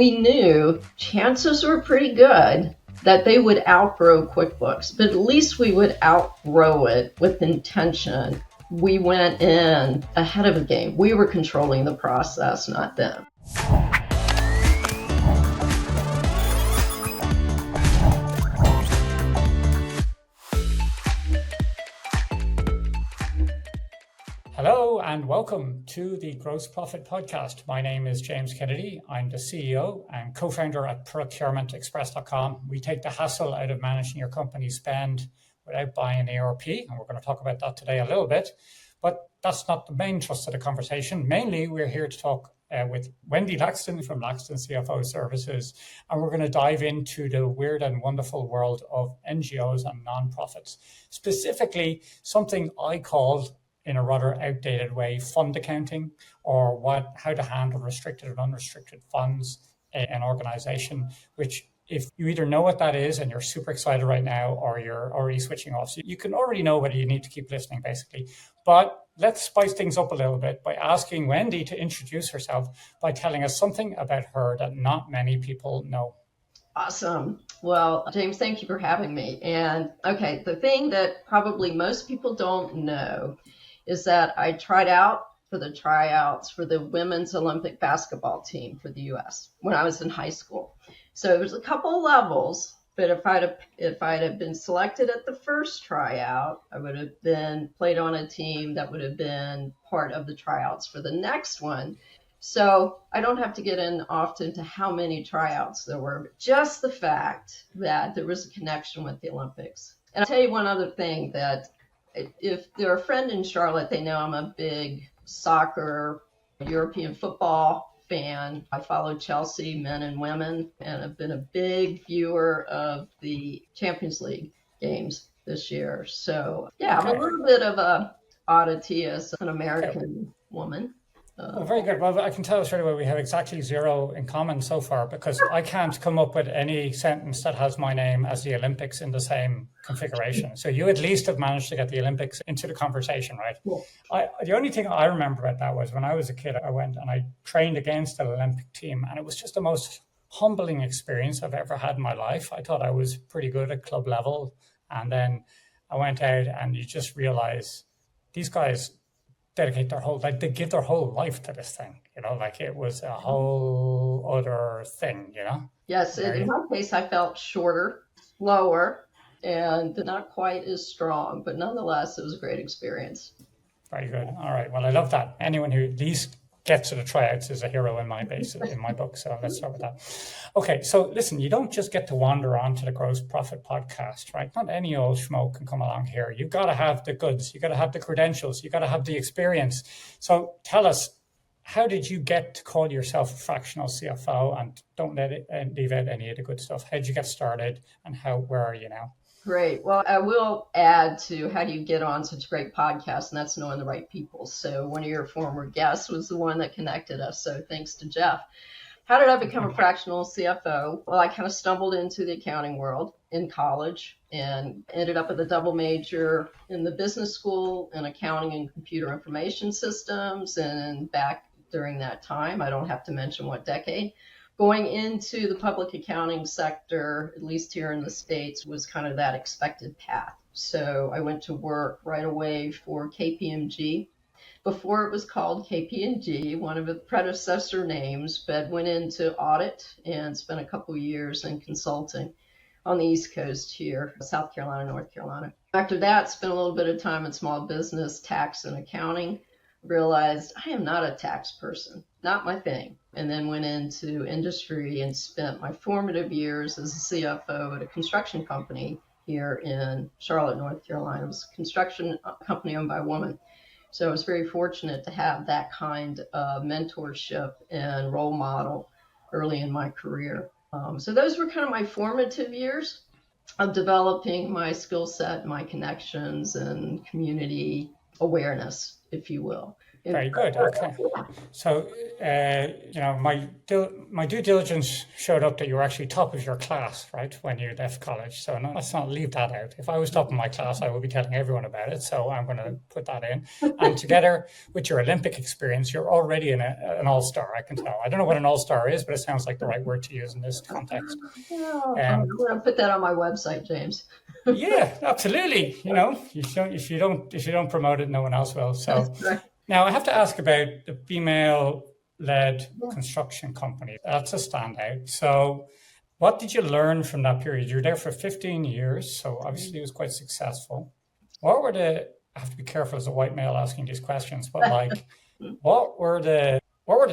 we knew chances were pretty good that they would outgrow QuickBooks, but at least we would outgrow it with intention. We went in ahead of the game. We were controlling the process, not them. Hello and welcome to the Gross Profit Podcast. My name is James Kennedy. I'm the CEO and co-founder at procurementexpress.com. We take the hassle out of managing your company's spend without buying an ERP, and we're going to talk about that today a little bit. But that's not the main thrust of the conversation. Mainly, we're here to talk with Wendy Laxton from Laxton CFO Services, and we're going to dive into the weird and wonderful world of NGOs and nonprofits. Specifically, something I called, in a rather outdated way, fund accounting, or how to handle restricted and unrestricted funds in an organization, which if you either know what that is and you're super excited right now, or you're already switching off. So you can already know whether you need to keep listening, basically. But let's spice things up a little bit by asking Wendy to introduce herself by telling us something about her that not many people know. Awesome. Well, James, thank you for having me. And okay, the thing that probably most people don't know is that I tried out for the tryouts for the women's Olympic basketball team for the U.S. when I was in high school. So it was a couple levels, but if I'd have been selected at the first tryout, I would have been played on a team that would have been part of the tryouts for the next one. So I don't have to get in often to how many tryouts there were, but just the fact that there was a connection with the Olympics. And I'll tell you one other thing, that if they're a friend in Charlotte, they know I'm a big soccer, European football fan. I follow Chelsea, men and women, and have been a big viewer of the Champions League games this year. So yeah, I'm a little bit of a oddity as an American woman. Well, very good. Well, I can tell straight away we have exactly zero in common so far, because I can't come up with any sentence that has my name as the Olympics in the same configuration. So you at least have managed to get the Olympics into the conversation, right? Cool. The only thing I remember about that was when I was a kid, I went and I trained against an Olympic team, and it was just the most humbling experience I've ever had in my life. I thought I was pretty good at club level. And then I went out and you just realize these guys dedicate their whole, like they give their whole life to this thing, like it was a whole other thing, Yes, in my case, I felt shorter, slower, and not quite as strong, but nonetheless, it was a great experience. Very good. All right. Well, I love that. Anyone who at least gets to the tryouts is a hero in my book. So let's start with that. Okay. So listen, you don't just get to wander onto the Gross Profit Podcast, right? Not any old schmo can come along here. You've got to have the goods. You got to have the credentials. You got to have the experience. So tell us, how did you get to call yourself a fractional CFO? And don't leave out any of the good stuff. How did you get started, and where are you now? Great. Well, I will add to how do you get on such a great podcast, and that's knowing the right people. So one of your former guests was the one that connected us. So thanks to Jeff. How did I become a fractional CFO? Well, I kind of stumbled into the accounting world in college and ended up with a double major in the business school in accounting and computer information systems. And back during that time, I don't have to mention what decade, going into the public accounting sector, at least here in the States, was kind of that expected path. So I went to work right away for KPMG. Before it was called KPMG, one of the predecessor names, but went into audit and spent a couple years in consulting on the East Coast here, South Carolina, North Carolina. After that, spent a little bit of time in small business, tax and accounting. Realized I am not a tax person, not my thing. And then went into industry and spent my formative years as a CFO at a construction company here in Charlotte, North Carolina. It was a construction company owned by a woman. So I was very fortunate to have that kind of mentorship and role model early in my career. So those were kind of my formative years of developing my skill set, my connections, and community awareness, if you will. Very good. Okay. So, my due diligence showed up that you were actually top of your class, right, when you left college. So let's not leave that out. If I was top of my class, I would be telling everyone about it. So I'm going to put that in. And together with your Olympic experience, you're already an all-star, I can tell. I don't know what an all-star is, but it sounds like the right word to use in this context. I'm going to put that on my website, James. Yeah, absolutely. If you don't promote it, no one else will. So Right. now I have to ask about the female-led construction company. That's a standout. So what did you learn from that period? You were there for 15 years, so obviously it was quite successful. I have to be careful as a white male asking these questions, but like, what were the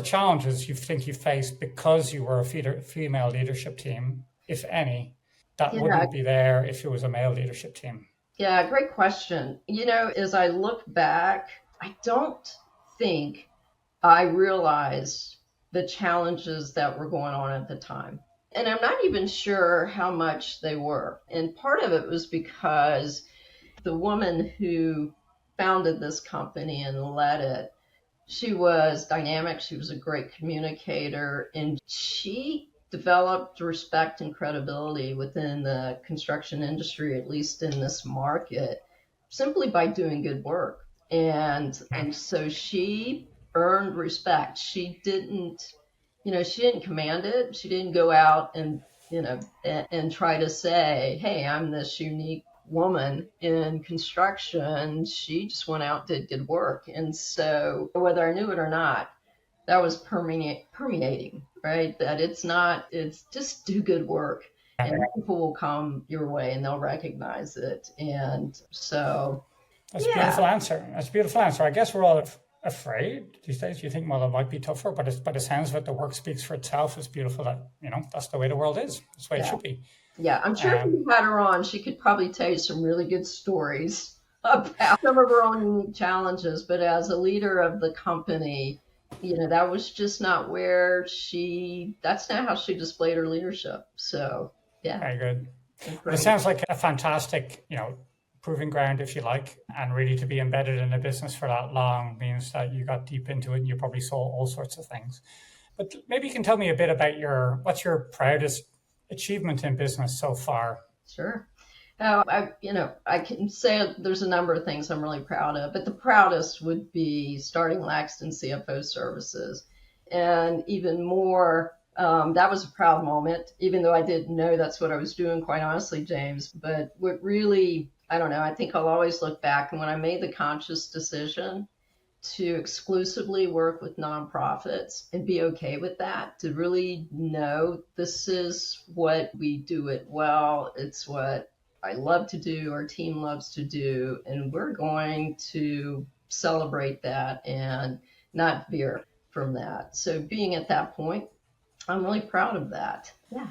challenges you think you faced because you were a female leadership team, if any, that wouldn't be there if it was a male leadership team? Yeah, great question. As I look back, I don't think I realized the challenges that were going on at the time. And I'm not even sure how much they were. And part of it was because the woman who founded this company and led it, she was dynamic. She was a great communicator, and she developed respect and credibility within the construction industry, at least in this market, simply by doing good work. And so she earned respect. She didn't command it. She didn't go out and try to say, hey, I'm this unique woman in construction. She just went out, did good work. And so whether I knew it or not, that was permeating, right? That it's just do good work and people will come your way and they'll recognize it. And so that's a beautiful answer. That's a beautiful answer. I guess we're all afraid these days. You think, well, it might be tougher, but by the sounds of it, the work speaks for itself. It's beautiful that, that's the way the world is. That's the way it should be. Yeah, I'm sure if you had her on, she could probably tell you some really good stories about some of her own unique challenges. But as a leader of the company, that was just not that's not how she displayed her leadership. So, yeah. Very good. Well, it sounds like a fantastic, proving ground, if you like, and really to be embedded in a business for that long means that you got deep into it and you probably saw all sorts of things. But maybe you can tell me a bit about what's your proudest achievement in business so far? Sure. I can say there's a number of things I'm really proud of, but the proudest would be starting Laxton CFO Services. And even more, that was a proud moment, even though I didn't know that's what I was doing, quite honestly, James. But what really, I don't know, I think I'll always look back. And when I made the conscious decision to exclusively work with nonprofits and be okay with that, to really know this is what we do it well. It's what I love to do, our team loves to do, and we're going to celebrate that and not veer from that. So being at that point, I'm really proud of that. Yeah.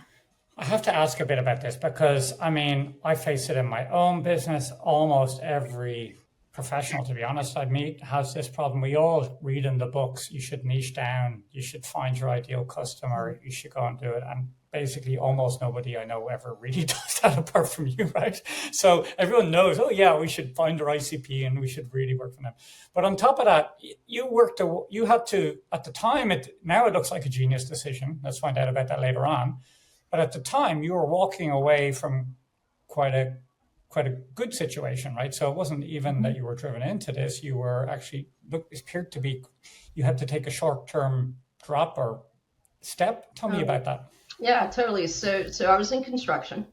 I have to ask a bit about this because, I face it in my own business. Almost every professional, to be honest, I meet has this problem. We all read in the books, you should niche down, you should find your ideal customer, you should go and do it. And basically almost nobody I know ever really does that apart from you, right? So everyone knows, oh yeah, we should find our ICP and we should really work for them. But on top of that, you had to, at the time, now it looks like a genius decision. Let's find out about that later on. But at the time, you were walking away from quite a good situation, right? So it wasn't even that you were driven into this. You were actually, it appeared to be, you had to take a short-term drop or step. Tell me about that. Yeah, totally. So I was in construction.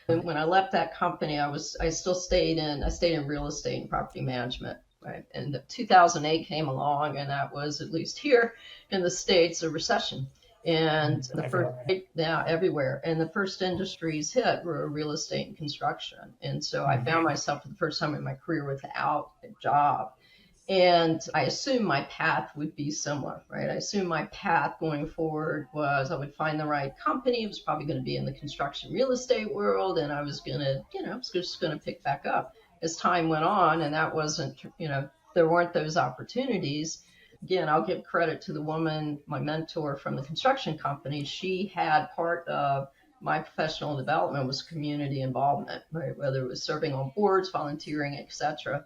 And when I left that company, I stayed in real estate and property management, right? And 2008 came along, and that was, at least here in the States, a recession. And everywhere. And the first industries hit were real estate and construction. And so I found myself for the first time in my career without a job. And I assumed my path would be similar, right? I assumed my path going forward was I would find the right company. It was probably going to be in the construction real estate world. And I was going to, just going to pick back up as time went on. And that wasn't, there weren't those opportunities. Again, I'll give credit to the woman, my mentor from the construction company. She had part of my professional development was community involvement, right? Whether it was serving on boards, volunteering, etc.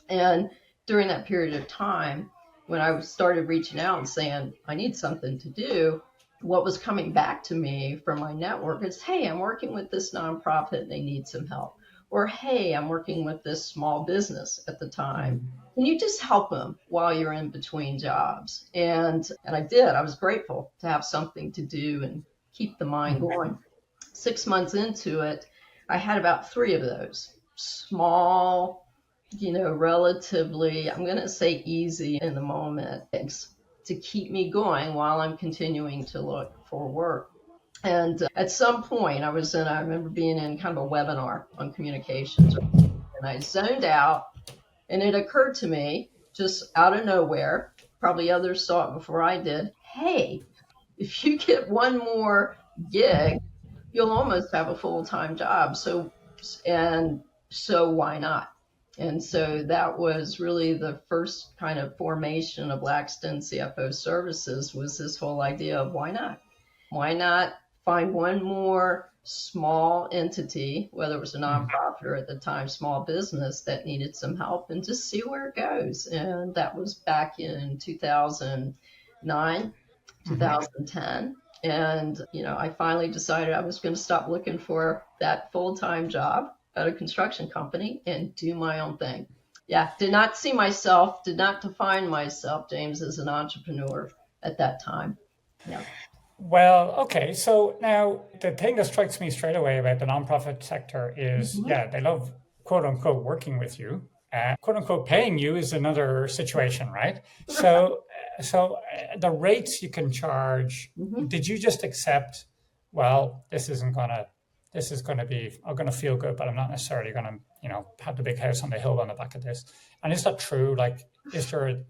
And during that period of time, when I started reaching out and saying, I need something to do, what was coming back to me from my network is, hey, I'm working with this nonprofit and they need some help. Or, hey, I'm working with this small business at the time. Can you just help them while you're in between jobs? And I did. I was grateful to have something to do and keep the mind going. 6 months into it, I had about 3 of those small, relatively, I'm going to say easy in the moment things to keep me going while I'm continuing to look for work. And at some point I remember being in kind of a webinar on communications, and I zoned out, and it occurred to me just out of nowhere, probably others saw it before I did, hey, if you get one more gig, you'll almost have a full-time job. So why not? And so that was really the first kind of formation of Laxton CFO Services, was this whole idea of why not? Why not find one more small entity, whether it was a nonprofit or at the time small business, that needed some help, and just see where it goes. And that was back in 2009, 2010. And, I finally decided I was going to stop looking for that full-time job at a construction company and do my own thing. Yeah, did not define myself, James, as an entrepreneur at that time. Yeah. Well, okay. So now the thing that strikes me straight away about the nonprofit sector is, they love, quote unquote, working with you. Quote unquote, paying you is another situation, right? So the rates you can charge, did you just accept, well, this is going to be, I'm going to feel good, but I'm not necessarily going to, have the big house on the hill on the back of this. And is that true? Like,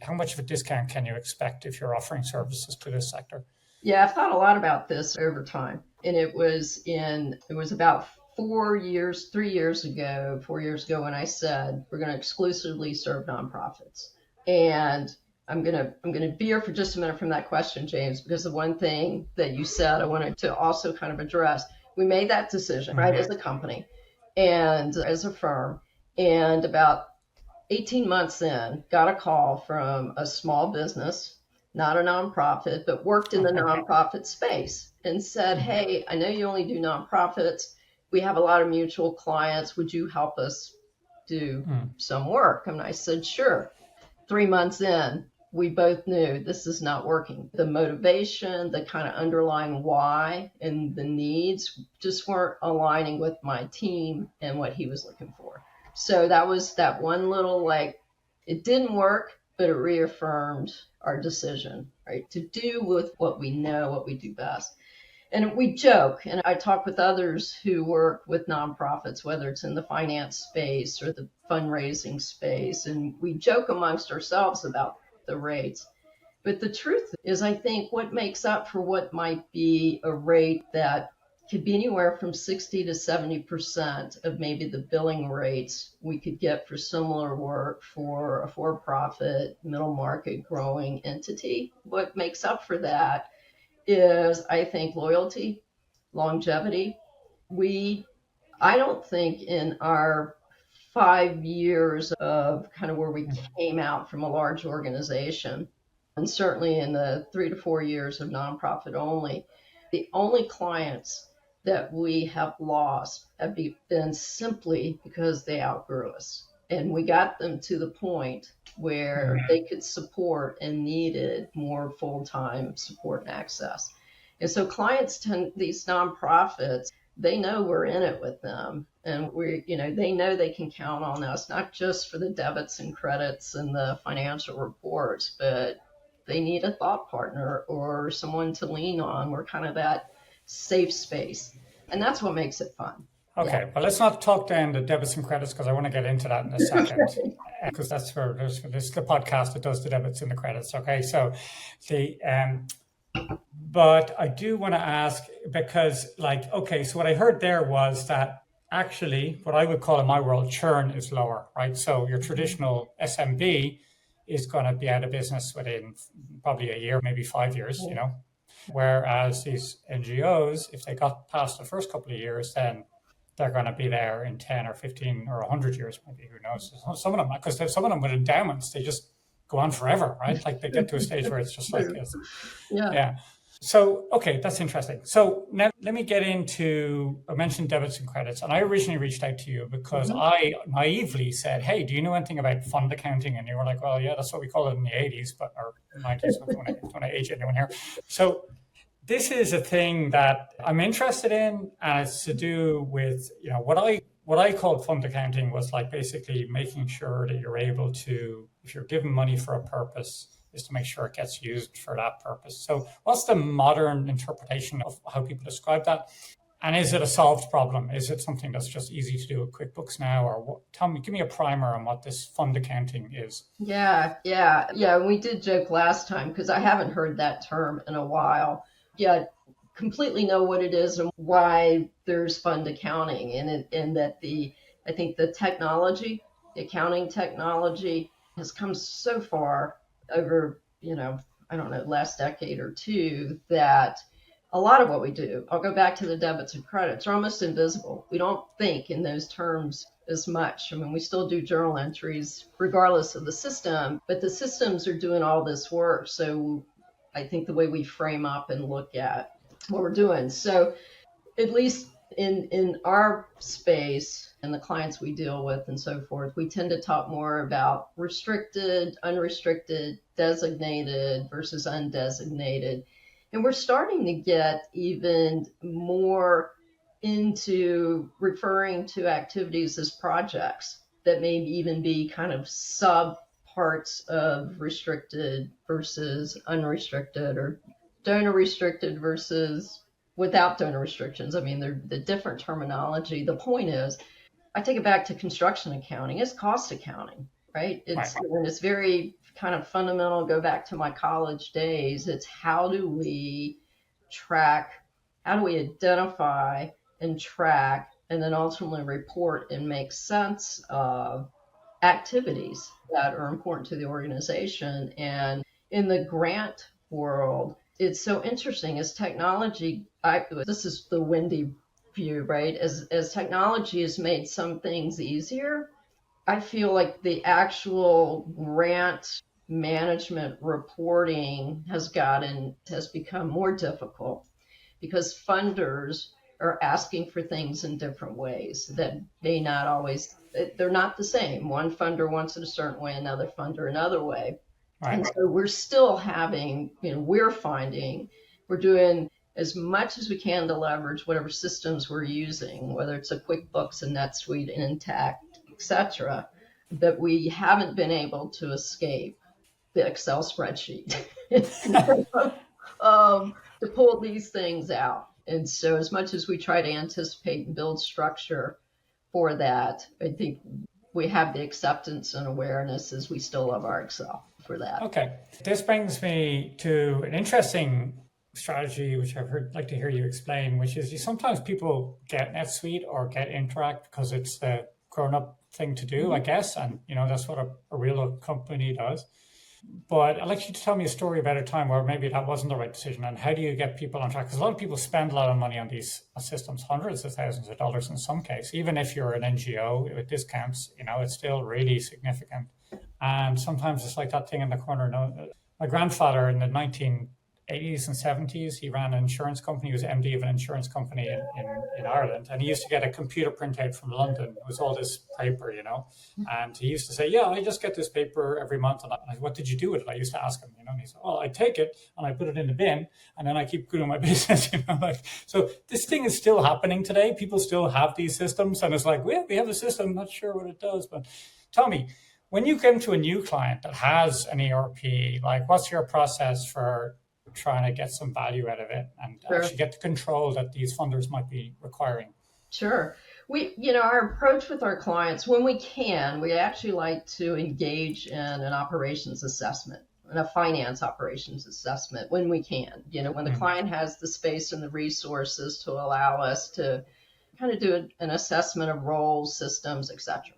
how much of a discount can you expect if you're offering services to this sector? Yeah, I've thought a lot about this over time. And it was about 4 years ago when I said, we're going to exclusively serve nonprofits. And I'm going to veer for just a minute from that question, James, because the one thing that you said I wanted to also kind of address. We made that decision, right, as a company and as a firm. And about 18 months in, got a call from a small business, not a nonprofit, but worked in the nonprofit space, and said, hey, I know you only do nonprofits. We have a lot of mutual clients. Would you help us do some work? And I said, sure. 3 months in, we both knew this is not working. The motivation, the kind of underlying why, and the needs just weren't aligning with my team and what he was looking for. So that was that one little, it didn't work, but it reaffirmed our decision, right, to do with what we know, what we do best. And we joke, and I talk with others who work with nonprofits, whether it's in the finance space or the fundraising space, and we joke amongst ourselves about the rates. But the truth is, I think what makes up for what might be a rate that could be anywhere from 60 to 70% of maybe the billing rates we could get for similar work for a for-profit, middle market growing entity. What makes up for that is, I think, loyalty, longevity. I don't think in our 5 years of kind of where we came out from a large organization, and certainly in the 3 to 4 years of nonprofit only, the only clients that we have lost have been simply because they outgrew us. And we got them to the point where they could support and needed more full-time support and access. And so these nonprofits, they know we're in it with them. And they know they can count on us, not just for the debits and credits and the financial reports, but they need a thought partner or someone to lean on. We're kind of that safe space. And that's what makes it fun. Okay, well, let's not talk then the debits and credits, because I want to get into that in a second, because this is the podcast that does the debits and the credits. Okay, so but I do want to ask, because so what I heard there was that actually what I would call in my world churn is lower, right? So your traditional SMB is going to be out of business within probably a year, maybe 5 years, whereas these NGOs, if they got past the first couple of years, then they're going to be there in 10 or 15 or 100 years, maybe, who knows. Some of them, because some of them with endowments, they just go on forever, right? Like they get to a stage where it's just like this. Yeah. Yeah. So, okay, that's interesting. So now let me get into, I mentioned debits and credits, and I originally reached out to you because I naively said, hey, do you know anything about fund accounting? And you were like, well, yeah, that's what we call it in the 80s, or 90s, don't want to age anyone here. So this is a thing that I'm interested in, and it's to do with, what I called fund accounting was like basically making sure that you're able to, if you're given money for a purpose, is to make sure it gets used for that purpose. So what's the modern interpretation of how people describe that? And is it a solved problem? Is it something that's just easy to do with QuickBooks now? Or what? Give me a primer on what this fund accounting is. Yeah. We did joke last time because I haven't heard that term in a while. Yeah, completely know what it is and why there's fund accounting, and that I think the technology, the accounting technology, has come so far over, I don't know, last decade or two, that a lot of what we do, I'll go back to the debits and credits, are almost invisible. We don't think in those terms as much. I mean, we still do journal entries regardless of the system, but the systems are doing all this work. So I think the way we frame up and look at what we're doing. So at least in our space and the clients we deal with and so forth, we tend to talk more about restricted, unrestricted, designated versus undesignated. And we're starting to get even more into referring to activities as projects that may even be kind of sub parts of restricted versus unrestricted, or donor restricted versus without donor restrictions. I mean, they're the different terminology. The point is, I take it back to construction accounting. It's cost accounting, right? It's very kind of fundamental. Go back to my college days. It's how do we track, how do we identify and track, and then ultimately report and make sense of activities that are important to the organization. And in the grant world, it's so interesting as technology, this is the Wendy view, right? As technology has made some things easier, I feel like the actual grant management reporting has become more difficult because funders are asking for things in different ways that may not always, they're not the same. One funder wants it a certain way, another funder another way. Right. And so we're still having, we're finding we're doing as much as we can to leverage whatever systems we're using, whether it's a QuickBooks, a NetSuite, an Intact, etc., but we haven't been able to escape the Excel spreadsheet to pull these things out. And so as much as we try to anticipate and build structure for that, I think we have the acceptance and awareness as we still love our Excel for that. Okay. This brings me to an interesting strategy, which I've like to hear you explain, which is sometimes people get NetSuite or get Interact because it's the grown-up thing to do, I guess. And, that's what a real company does. But I'd like you to tell me a story about a time where maybe that wasn't the right decision, and how do you get people on track? Because a lot of people spend a lot of money on these systems, hundreds of thousands of dollars in some case. Even if you're an NGO with discounts, it's still really significant. And sometimes it's like that thing in the corner. My grandfather in the 1980s and 70s, he ran an insurance company. He was MD of an insurance company in Ireland. And he used to get a computer printout from London. It was all this paper, And he used to say, I just get this paper every month. And I what did you do with it? I used to ask him, And he said, I take it and I put it in the bin. And then I keep doing my business, So this thing is still happening today. People still have these systems. And it's like, we have a system. Not sure what it does. But tell me, when you come to a new client that has an ERP, like what's your process for trying to get some value out of it and actually get the control that these funders might be requiring? Sure. Our approach with our clients, when we can, we actually like to engage in an operations assessment and a finance operations assessment when we can, when the client has the space and the resources to allow us to kind of do an assessment of roles, systems, etc.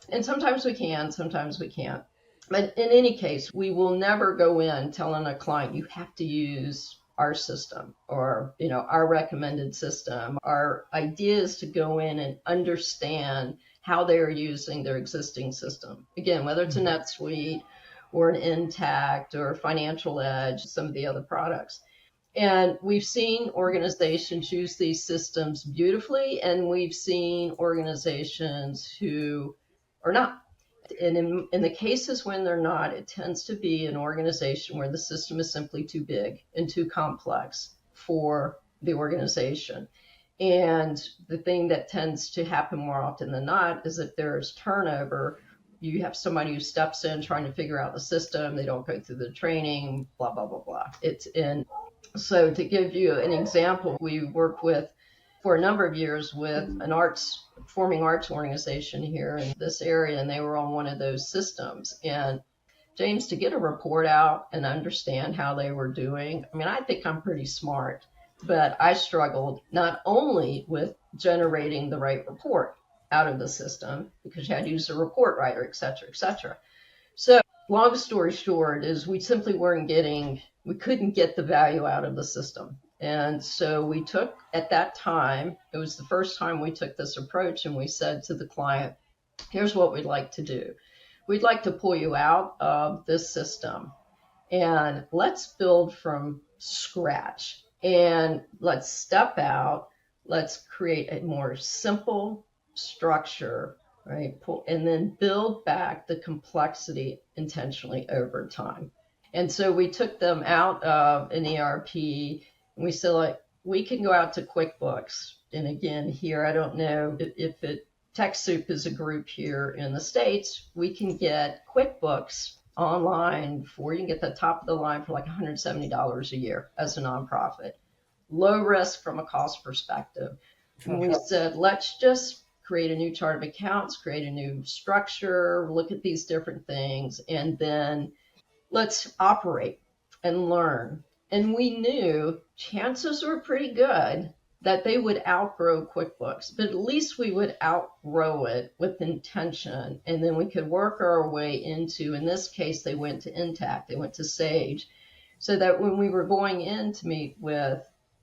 And sometimes we can, sometimes we can't. But in any case, we will never go in telling a client, you have to use our system or, our recommended system. Our idea is to go in and understand how they're using their existing system. Again, whether it's a NetSuite, or an Intact or Financial Edge, some of the other products. And we've seen organizations use these systems beautifully, and we've seen organizations who are not. And in the cases when they're not, it tends to be an organization where the system is simply too big and too complex for the organization. And the thing that tends to happen more often than not is if there's turnover, you have somebody who steps in trying to figure out the system, they don't go through the training, blah, blah, blah, blah. So to give you an example, we worked for a number of years with an performing arts organization here in this area, and they were on one of those systems. And James, to get a report out and understand how they were doing, I mean, I think I'm pretty smart, but I struggled not only with generating the right report out of the system, because you had to use a report writer, et cetera, et cetera. So long story short is we couldn't get the value out of the system. And so we took, at that time, it was the first time we took this approach, and we said to the client, here's what we'd like to do. We'd like to pull you out of this system and let's build from scratch, and let's step out. Let's create a more simple structure, right? And then build back the complexity intentionally over time. And so we took them out of an ERP, and we said, like, we can go out to QuickBooks. And again, here, I don't know if TechSoup is a group here in the States, we can get QuickBooks online you can get the top of the line for like $170 a year as a nonprofit. Low risk from a cost perspective. And we said, let's just create a new chart of accounts, create a new structure, look at these different things, and then let's operate and learn. And we knew chances were pretty good that they would outgrow QuickBooks, but at least we would outgrow it with intention. And then we could work our way into, in this case, they went to Intact, they went to Sage, so that when we were going in to meet with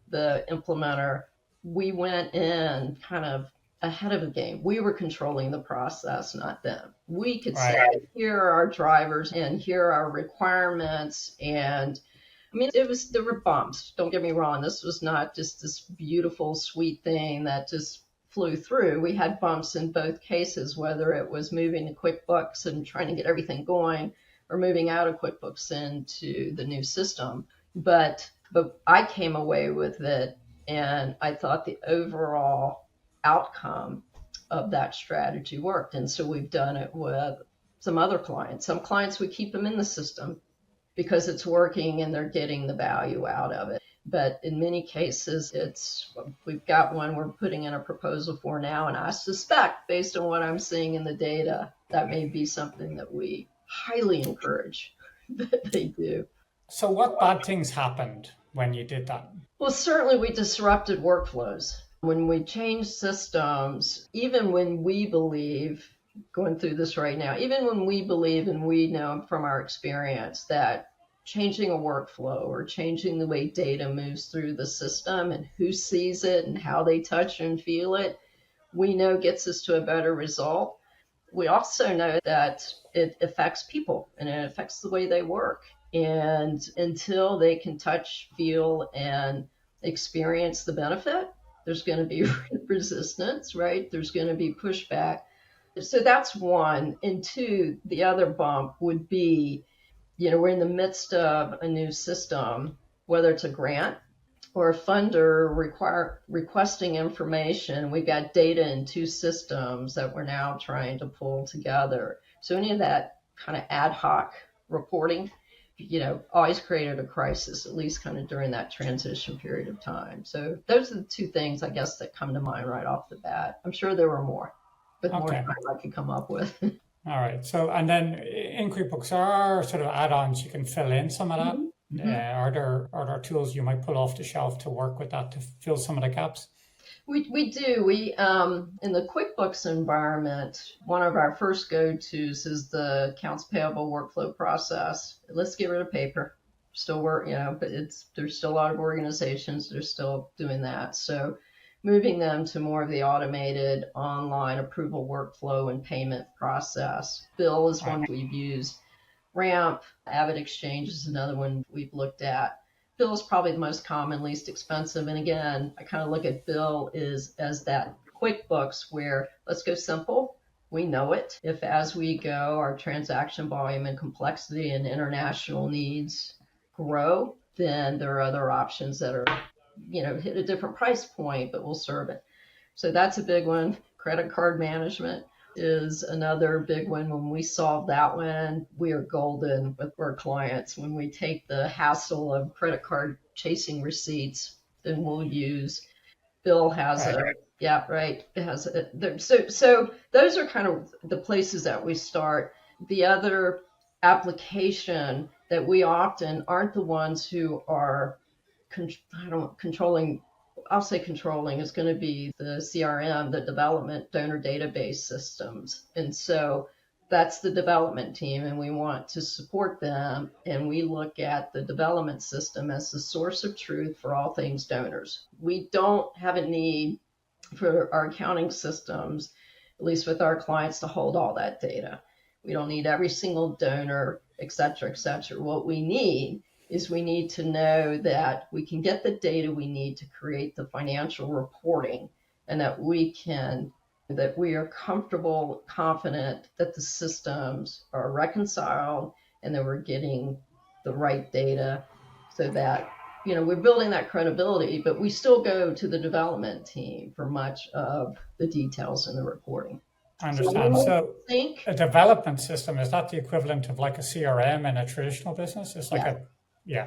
the implementer, we went in kind of ahead of the game. We were controlling the process, not them. We could say, here are our drivers and here are our requirements. And I mean, there were bumps. Don't get me wrong. This was not just this beautiful, sweet thing that just flew through. We had bumps in both cases, whether it was moving to QuickBooks and trying to get everything going, or moving out of QuickBooks into the new system. But I came away with it, and I thought the overall outcome of that strategy worked. And so we've done it with some other clients. Some clients, we keep them in the system because it's working and they're getting the value out of it. But in many cases, we've got one we're putting in a proposal for now, and I suspect, based on what I'm seeing in the data, that may be something that we highly encourage that they do. So what bad things happened when you did that? Well, certainly we disrupted workflows. When we change systems, even when we believe, going through this right now, even when we believe and we know from our experience that changing a workflow or changing the way data moves through the system and who sees it and how they touch and feel it, we know gets us to a better result. We also know that it affects people and it affects the way they work. And until they can touch, feel, and experience the benefit, there's going to be resistance, right? There's going to be pushback. So that's one. And two, the other bump would be, we're in the midst of a new system, whether it's a grant or a funder requesting information. We've got data in two systems that we're now trying to pull together. So any of that kind of ad hoc reporting, always created a crisis, at least kind of during that transition period of time. So those are the two things, I guess, that come to mind right off the bat. I'm sure there were more, but more than I could come up with. All right. So, and then in QuickBooks, there are sort of add-ons you can fill in some of that. Mm-hmm. Are there tools you might pull off the shelf to work with that to fill some of the gaps? We do. We in the QuickBooks environment, one of our first go-tos is the accounts payable workflow process. Let's get rid of paper. Still work, but there's still a lot of organizations that are still doing that. So moving them to more of the automated online approval workflow and payment process. Bill is one we've used Ramp, Avid Exchange is another one we've looked at. Bill is probably the most common, least expensive. And again, I kind of look at Bill as that QuickBooks where let's go simple. We know it. If as we go, our transaction volume and complexity and international needs grow, then there are other options that are, hit a different price point, but will serve it. So that's a big one. Credit card management is another big one. When we solve that one, we are golden with our clients. When we take the hassle of credit card chasing receipts, then we'll use Bill has a yeah, right. It has a, so those are kind of the places that we start. The other application that we often aren't the ones who are controlling. I'll say controlling is going to be the CRM, the development donor database systems. And so that's the development team, and we want to support them. And we look at the development system as the source of truth for all things donors. We don't have a need for our accounting systems, at least with our clients, to hold all that data. We don't need every single donor, et cetera, et cetera. What we need is we need to know that we can get the data we need to create the financial reporting, and that we are comfortable, confident that the systems are reconciled and that we're getting the right data, so that, we're building that credibility, but we still go to the development team for much of the details in the reporting. I understand. So a development system, is that the equivalent of like a CRM in a traditional business? It's like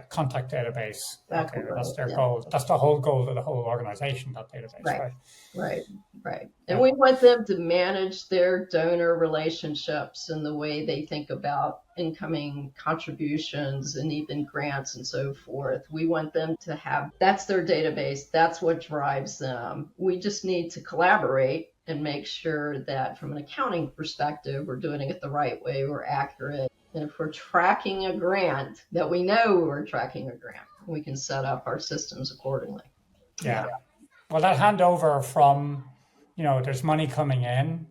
contact database. Exactly. Okay, that's their goal. That's the whole goal of the whole organization, that database, right. And we want them to manage their donor relationships and the way they think about incoming contributions and even grants and so forth. We want them to have, that's their database. That's what drives them. We just need to collaborate and make sure that from an accounting perspective, we're doing it the right way, we're accurate. And if we're tracking a grant, that we know we're tracking a grant, we can set up our systems accordingly. Yeah. Well, that handover from, there's money coming in,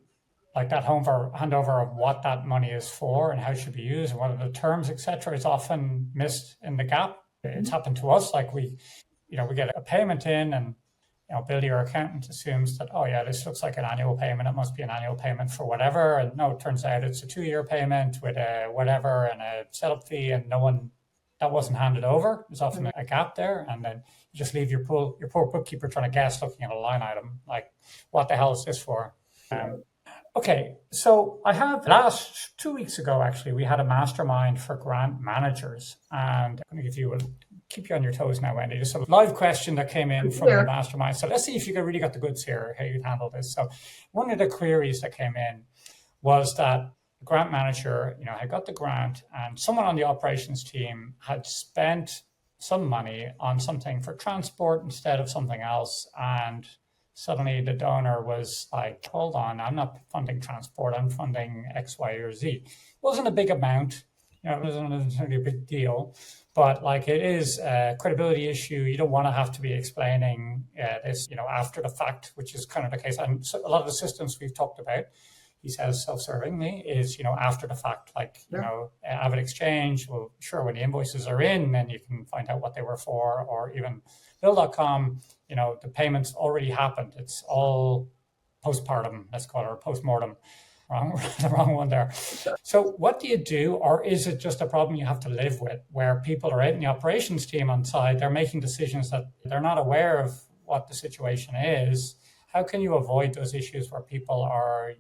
like that handover of what that money is for and how it should be used and what are the terms, et cetera, is often missed in the gap. It's happened to us. Like we get a payment in, and Bill, your accountant, assumes that, this looks like an annual payment. It must be an annual payment for whatever. And no, it turns out it's a 2-year payment with a whatever and a setup fee, and that wasn't handed over. There's often a gap there. And then you just leave your poor bookkeeper trying to guess, looking at a line item, like, what the hell is this for? Okay, so I have last 2 weeks ago, actually, we had a mastermind for grant managers. And I'm going to keep you on your toes now, Wendy. Just a live question that came in from the mastermind. So let's see if you really got the goods here, how you'd handle this. So one of the queries that came in was that the grant manager, had got the grant, and someone on the operations team had spent some money on something for transport instead of something else. And suddenly the donor was like, hold on, I'm not funding transport, I'm funding X, Y, or Z. It wasn't a big amount. It wasn't necessarily a big deal, but like, it is a credibility issue. You don't want to have to be explaining this, after the fact, which is kind of the case. And so a lot of the systems we've talked about, he says self-servingly, is, after the fact, like, Avid Exchange, well, sure, when the invoices are in, then you can find out what they were for, or even Bill.com, the payments already happened. It's all postpartum, let's call it, or postmortem. The wrong one there. So what do you do? Or is it just a problem you have to live with, where people are out in the operations team on site, they're making decisions that they're not aware of what the situation is? How can you avoid those issues where people are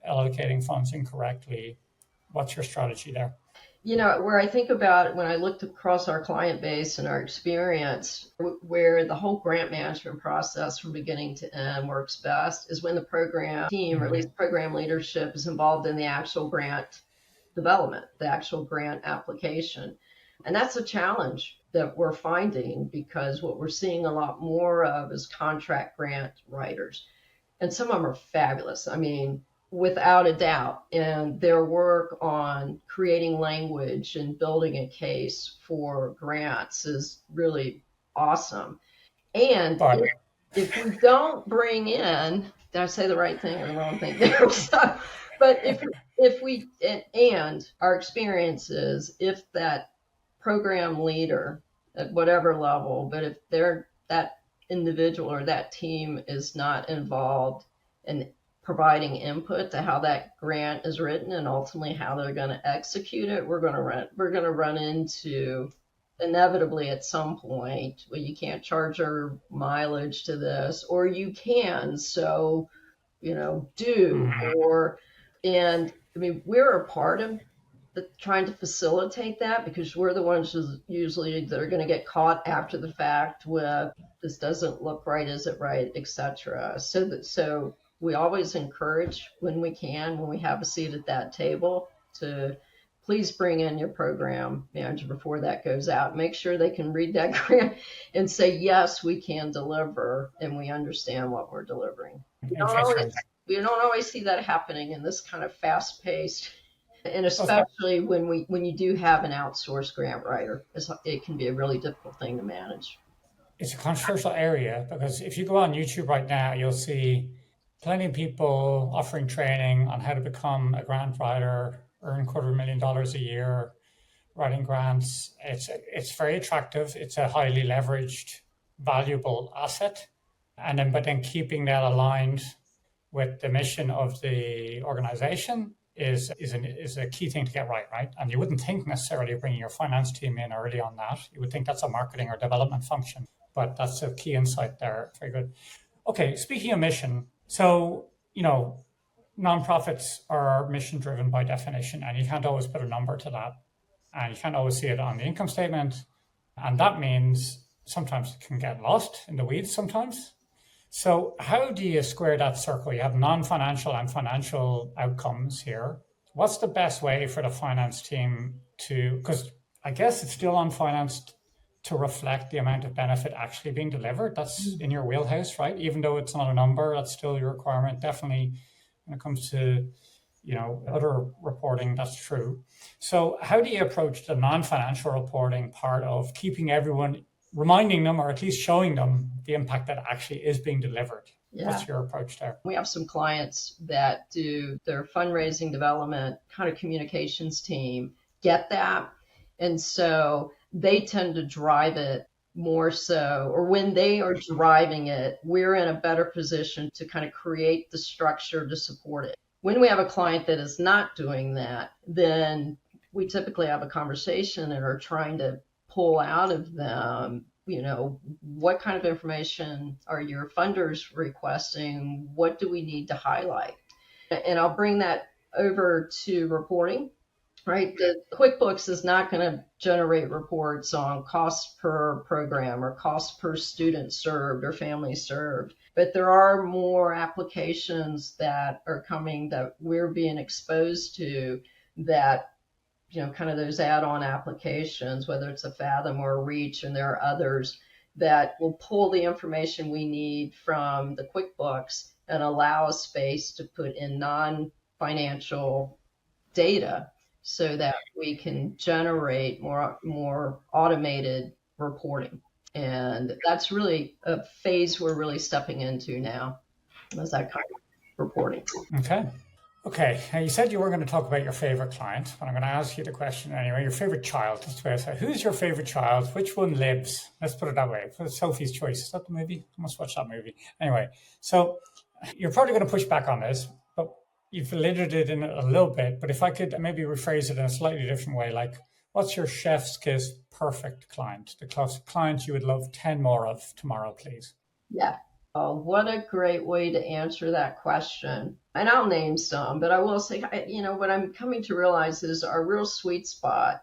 allocating funds incorrectly? What's your strategy there? Where I think about when I looked across our client base and our experience, where the whole grant management process from beginning to end works best is when the program team, or at least program leadership, is involved in the actual grant development, the actual grant application. And that's a challenge that we're finding, because what we're seeing a lot more of is contract grant writers. And some of them are fabulous. I mean, without a doubt. And their work on creating language and building a case for grants is really awesome. And if we don't bring in, did I say the right thing or the wrong thing there? But if we and our experience is if that program leader at whatever level, but if that individual or that team is not involved in providing input to how that grant is written and ultimately how they're going to execute it, we're going to run into inevitably at some point, well, you can't charge our mileage to this, or you can, so do. Or and I mean, we're a part of trying to facilitate that because we're the ones usually that are going to get caught after the fact with this doesn't look right, is it right, etc. So we always encourage when we can, when we have a seat at that table, to please bring in your program manager before that goes out. Make sure they can read that grant and say, yes, we can deliver and we understand what we're delivering. We don't always see that happening in this kind of fast-paced, and especially when you do have an outsourced grant writer, it can be a really difficult thing to manage. It's a controversial area because if you go on YouTube right now, you'll see plenty of people offering training on how to become a grant writer, earn $250,000 a year, writing grants. It's very attractive. It's a highly leveraged, valuable asset. But then keeping that aligned with the mission of the organization is a key thing to get right? And you wouldn't think necessarily bringing your finance team in early on that. You would think that's a marketing or development function, but that's a key insight there. Very good. Okay, speaking of mission, so, nonprofits are mission driven by definition, and you can't always put a number to that. And you can't always see it on the income statement. And that means sometimes it can get lost in the weeds sometimes. So how do you square that circle? You have non-financial and financial outcomes here. What's the best way for the finance team because I guess it's still unfinanced, to reflect the amount of benefit actually being delivered? That's in your wheelhouse, right? Even though it's not a number, that's still your requirement. Definitely when it comes to other reporting, that's true. So how do you approach the non-financial reporting part of keeping everyone, reminding them, or at least showing them the impact that actually is being delivered? Yeah. What's your approach there? We have some clients that do their fundraising development kind of communications team, get that. And so they tend to drive it more so, or when they are driving it, we're in a better position to kind of create the structure to support it. When we have a client that is not doing that, then we typically have a conversation and are trying to pull out of them, what kind of information are your funders requesting? What do we need to highlight? And I'll bring that over to reporting, right? The QuickBooks is not going to generate reports on cost per program or cost per student served or family served. But there are more applications that are coming that we're being exposed to that, kind of those add-on applications, whether it's a Fathom or a Reach, and there are others that will pull the information we need from the QuickBooks and allow a space to put in non-financial data so that we can generate more automated reporting. And that's really a phase we're really stepping into now, is that kind of reporting. Okay. Now you said you were going to talk about your favorite client, but I'm going to ask you the question anyway. Your favorite child. That's the way I say. Who's your favorite child? Which one lives? Let's put it that way. Sophie's Choice. Is that the movie? I must watch that movie. Anyway, so you're probably going to push back on this, but you've alluded it in a little bit. But if I could maybe rephrase it in a slightly different way, like, what's your chef's kiss perfect client? The client you would love 10 more of tomorrow, please. Yeah. Oh, what a great way to answer that question. And I'll name some, but I will say, what I'm coming to realize is our real sweet spot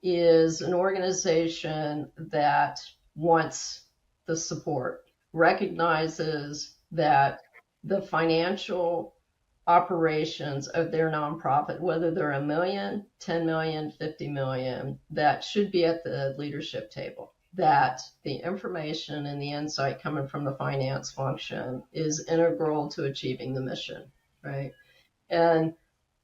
is an organization that wants the support, recognizes that the financial operations of their nonprofit, whether they're $1 million, 10 million, 50 million, that should be at the leadership table. That the information and the insight coming from the finance function is integral to achieving the mission, right? And,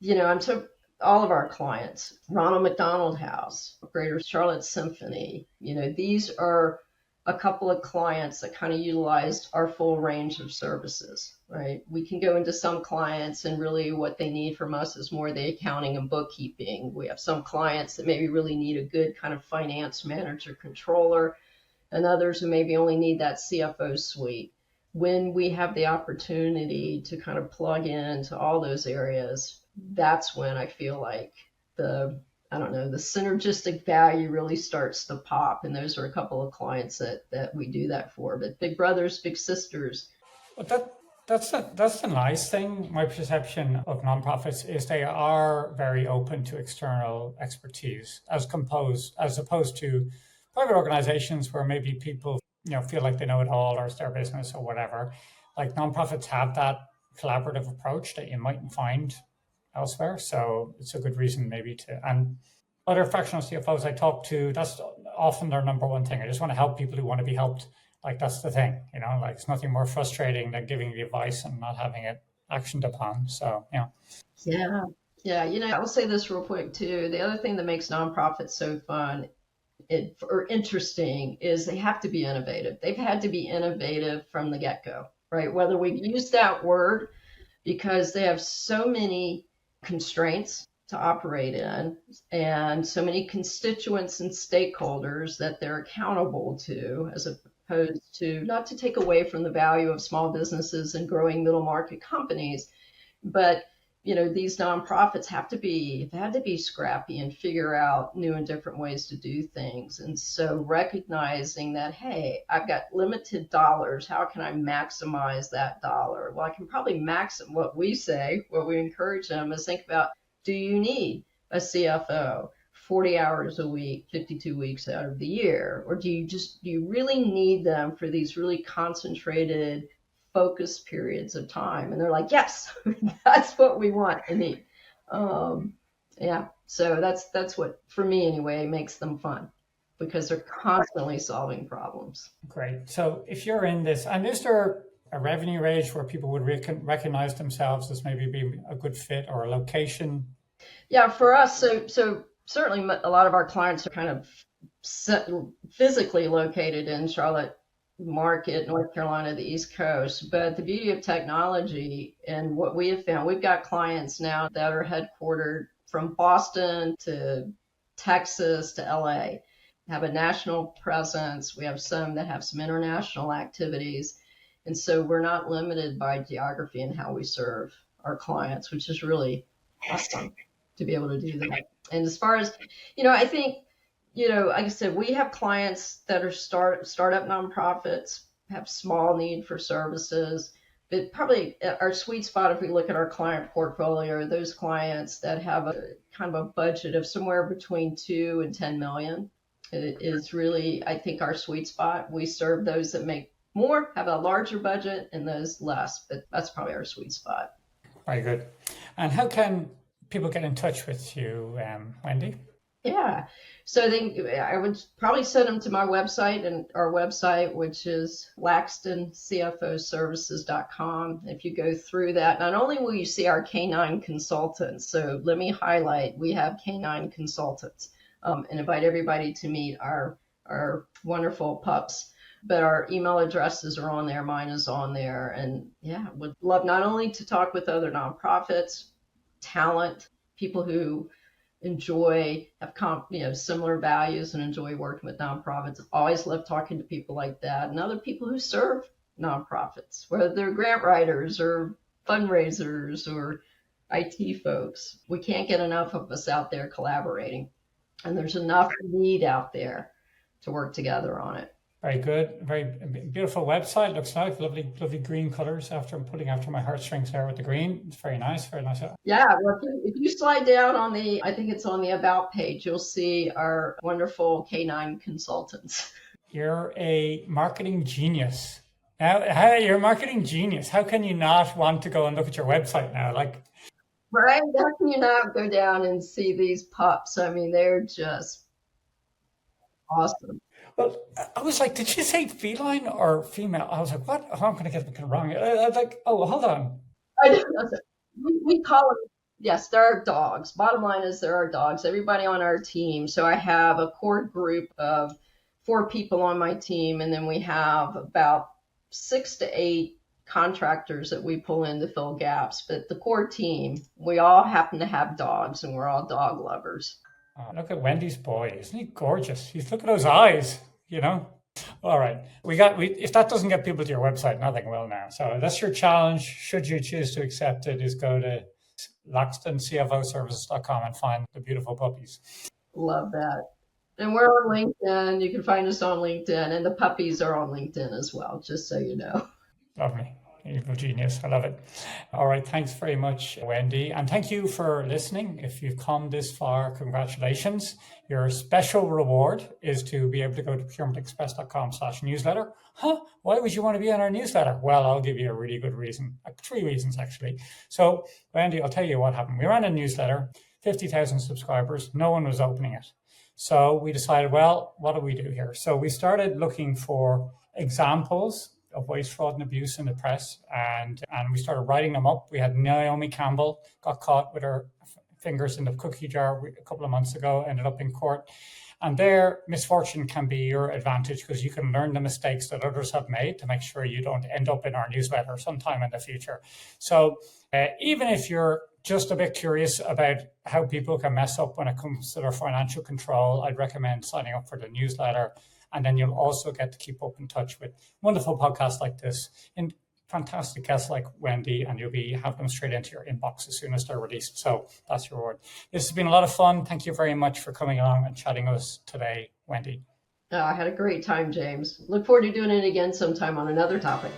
I'm so all of our clients, Ronald McDonald House, Greater Charlotte Symphony, these are a couple of clients that kind of utilized our full range of services, right? We can go into some clients and really what they need from us is more the accounting and bookkeeping. We have some clients that maybe really need a good kind of finance manager controller, and others who maybe only need that CFO suite. When we have the opportunity to kind of plug into all those areas, that's when I feel like the synergistic value really starts to pop. And those are a couple of clients that we do that for. But big brothers, big sisters. But that's the nice thing. My perception of nonprofits is they are very open to external expertise, as opposed to private organizations where maybe people feel like they know it all or it's their business or whatever. Like nonprofits have that collaborative approach that you mightn't find elsewhere. So it's a good reason maybe to, and other fractional CFOs I talk to, that's often their number one thing. I just want to help people who want to be helped. Like that's the thing, like it's nothing more frustrating than giving the advice and not having it actioned upon. So, Yeah. Yeah. I'll say this real quick too. The other thing that makes nonprofits so fun or interesting is they have to be innovative. They've had to be innovative from the get-go, right? Whether we use that word because they have so many constraints to operate in and so many constituents and stakeholders that they're accountable to, as opposed to, not to take away from the value of small businesses and growing middle market companies, but these nonprofits had to be scrappy and figure out new and different ways to do things. And so recognizing that, hey, I've got limited dollars. How can I maximize that dollar? Well, I can probably what we encourage them is think about, do you need a CFO 40 hours a week, 52 weeks out of the year? Or do you really need them for these really concentrated focus periods of time? And they're like, yes, that's what we want and need. Yeah. So that's what, for me anyway, makes them fun, because they're constantly solving problems. Great. So if you're in this, and is there a revenue range where people would recognize themselves as maybe being a good fit, or a location? Yeah, for us, so certainly a lot of our clients are kind of physically located in Charlotte market, North Carolina, the East Coast. But the beauty of technology and what we have found, we've got clients now that are headquartered from Boston to Texas to LA, have a national presence. We have some that have some international activities. And so we're not limited by geography in how we serve our clients, which is really awesome to be able to do that. And as far as, I think, like I said, we have clients that are startup nonprofits, have small need for services, but probably our sweet spot, if we look at our client portfolio, are those clients that have a kind of a budget of somewhere between 2 and 10 million. It is really, I think, our sweet spot. We serve those that make more, have a larger budget, and those less, but that's probably our sweet spot. Very good. And how can people get in touch with you, Wendy? Yeah. So I would probably send them to my website, and our website, which is laxtoncfoservices.com. If you go through that, not only will you see our K9 consultants, so let me highlight, we have K9 consultants, and invite everybody to meet our wonderful pups. But our email addresses are on there. Mine is on there. And yeah, would love not only to talk with other nonprofits, talent, people who have similar values and enjoy working with nonprofits. Always love talking to people like that, and other people who serve nonprofits, whether they're grant writers or fundraisers or IT folks. We can't get enough of us out there collaborating, and there's enough need out there to work together on it. Very good. Very beautiful website. Looks nice. Lovely, lovely green colors. After my heartstrings there with the green. It's very nice. Very nice. Yeah. Well, if you slide down on I think it's on the About page, you'll see our wonderful K9 consultants. You're a marketing genius. Now, you're a marketing genius. How can you not want to go and look at your website now? Right? How can you not go down and see these pups? I mean, they're just awesome. Well, I was like, did you say feline or female? I was like, what? Oh, I'm going to get it wrong. I was like, oh, hold on. We call them, yes, there are dogs. Bottom line is there are dogs. Everybody on our team. So I have a core group of 4 people on my team, and then we have about 6 to 8 contractors that we pull in to fill gaps. But the core team, we all happen to have dogs, and we're all dog lovers. Oh, look at Wendy's boy. Isn't he gorgeous? Look at those eyes, All right. If that doesn't get people to your website, nothing will now. So that's your challenge. Should you choose to accept it, is go to LaxtonCFOservices.com and find the beautiful puppies. Love that. And we're on LinkedIn. You can find us on LinkedIn, and the puppies are on LinkedIn as well, just so you know. Lovely. Evil genius. I love it. All right. Thanks very much, Wendy. And thank you for listening. If you've come this far, congratulations. Your special reward is to be able to go to procurementexpress.com/newsletter. Why would you want to be on our newsletter? Well, I'll give you a really good reason. 3 reasons, actually. So, Wendy, I'll tell you what happened. We ran a newsletter, 50,000 subscribers. No one was opening it. So we decided, well, what do we do here? So we started looking for examples of waste, fraud, and abuse in the press, and we started writing them up. We had Naomi Campbell got caught with her fingers in the cookie jar a couple of months ago, ended up in court. And their misfortune can be your advantage, because you can learn the mistakes that others have made to make sure you don't end up in our newsletter sometime in the future. So even if you're just a bit curious about how people can mess up when it comes to their financial control, I'd recommend signing up for the newsletter. And then you'll also get to keep up in touch with wonderful podcasts like this and fantastic guests like Wendy, and you'll have them straight into your inbox as soon as they're released. So that's your reward. This has been a lot of fun. Thank you very much for coming along and chatting with us today, Wendy. I had a great time, James. Look forward to doing it again sometime on another topic.